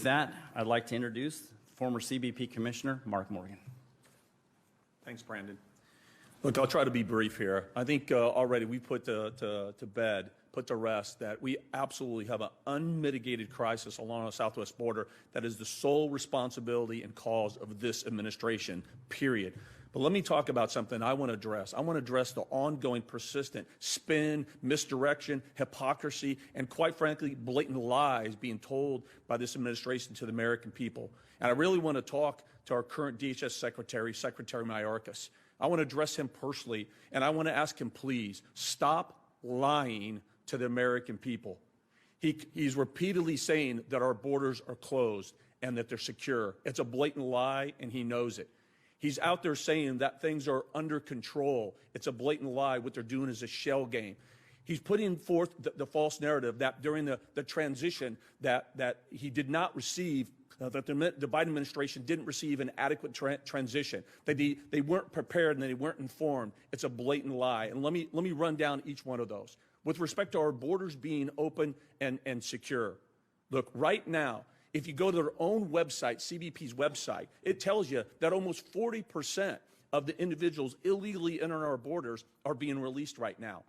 that, I'd like to introduce former CBP Commissioner Mark Morgan. Thanks, Brandon. Look, I'll try to be brief here. I think already we put to rest that we absolutely have an unmitigated crisis along our southwest border that is the sole responsibility and cause of this administration, period. But let me talk about something I want to address. I want to address the ongoing, persistent spin, misdirection, hypocrisy, and quite frankly, blatant lies being told by this administration to the American people. And I really want to talk to our current DHS Secretary, Secretary Mayorkas. I want to address him personally, and I want to ask him, please, stop lying to the American people. He's repeatedly saying that our borders are closed and that they're secure. It's a blatant lie, and he knows it. He's out there saying that things are under control. It's a blatant lie. What they're doing is a shell game. He's putting forth the false narrative that during the transition that he did not receive, that the Biden administration didn't receive an adequate transition, that they weren't prepared and they weren't informed. It's a blatant lie. And let me run down each one of those. With respect to our borders being open and secure, look, right now, if you go to their own website, CBP's website, it tells you that almost 40% of the individuals illegally entering our borders are being released right now.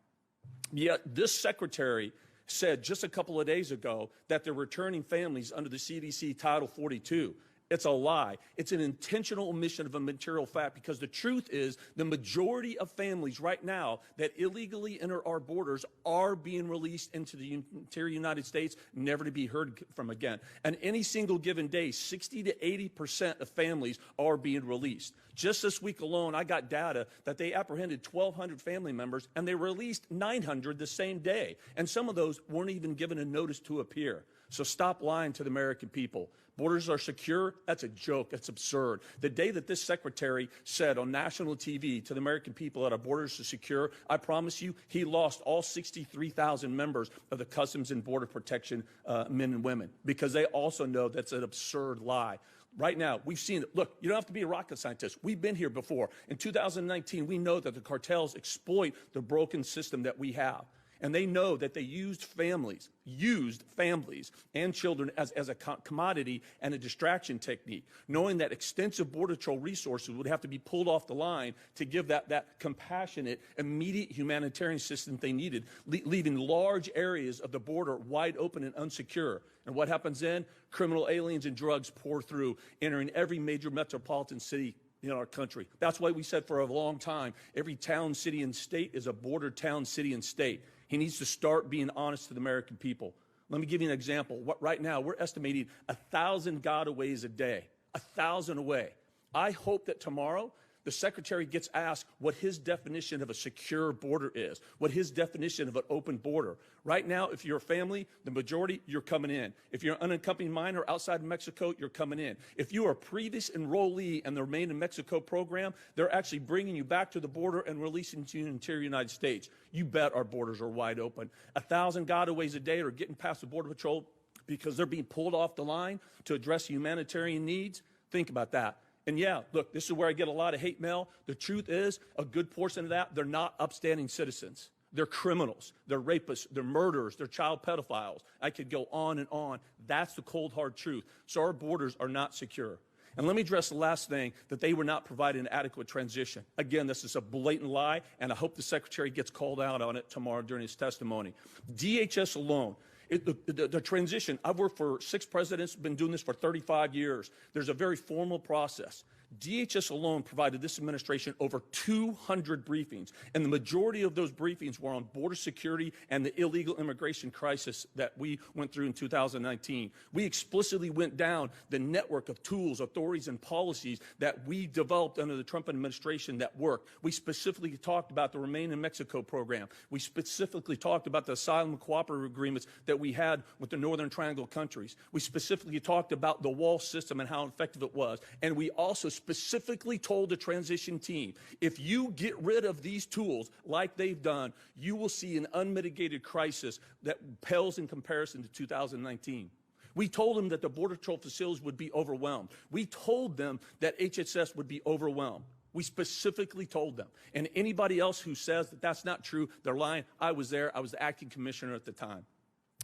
Yet this secretary said just a couple of days ago that they're returning families under the CDC Title 42. It's a lie. It's an intentional omission of a material fact, because the truth is the majority of families right now that illegally enter our borders are being released into the interior United States, never to be heard from again. And any single given day, 60 to 80% of families are being released. Just this week alone, I got data that they apprehended 1,200 family members and they released 900 the same day. And some of those weren't even given a notice to appear. So stop lying to the American people. Borders are secure. That's a joke. That's absurd. The day that this secretary said on national TV to the American people that our borders are secure, I promise you, he lost all 63,000 members of the Customs and Border Protection men and women, because they also know that's an absurd lie. Right now, we've seen it. Look, you don't have to be a rocket scientist. We've been here before. In 2019, we know that the cartels exploit the broken system that we have. And they know that they used families and children as a commodity and a distraction technique, knowing that extensive Border Patrol resources would have to be pulled off the line to give that compassionate, immediate humanitarian assistance they needed, leaving large areas of the border wide open and unsecure. And what happens then? Criminal aliens and drugs pour through, entering every major metropolitan city in our country. That's why we said for a long time, every town, city, and state is a border town, city, and state. He needs to start being honest to the American people. Let me give you an example. Right now, we're estimating 1,000 gotaways a day, 1,000 away. I hope that tomorrow the secretary gets asked what his definition of a secure border is, what his definition of an open border. Right now, if you're a family, the majority, you're coming in. If you're an unaccompanied minor outside of Mexico, you're coming in. If you are a previous enrollee in the Remain in Mexico program, they're actually bringing you back to the border and releasing you to the interior United States. You bet our borders are wide open. 1,000 gotaways a day are getting past the Border Patrol because they're being pulled off the line to address humanitarian needs. Think about that. And yeah, look, this is where I get a lot of hate mail. The truth is, a good portion of that, they're not upstanding citizens. They're criminals. They're rapists. They're murderers. They're child pedophiles. I could go on and on. That's the cold, hard truth. So our borders are not secure. And let me address the last thing, that they were not providing an adequate transition. Again, this is a blatant lie, and I hope the secretary gets called out on it tomorrow during his testimony. DHS alone, the transition, I've worked for 6 presidents, been doing this for 35 years. There's a very formal process. DHS alone provided this administration over 200 briefings, and the majority of those briefings were on border security and the illegal immigration crisis that we went through in 2019. We explicitly went down the network of tools, authorities, and policies that we developed under the Trump administration that worked. We specifically talked about the Remain in Mexico program. We specifically talked about the asylum cooperative agreements that we had with the Northern Triangle countries. We specifically talked about the wall system and how effective it was. And we also specifically told the transition team, if you get rid of these tools like they've done, you will see an unmitigated crisis that pales in comparison to 2019. We told them that the Border Patrol facilities would be overwhelmed. We told them that HHS would be overwhelmed. We specifically told them. And anybody else who says that that's not true, they're lying. I was there. I was the acting commissioner at the time.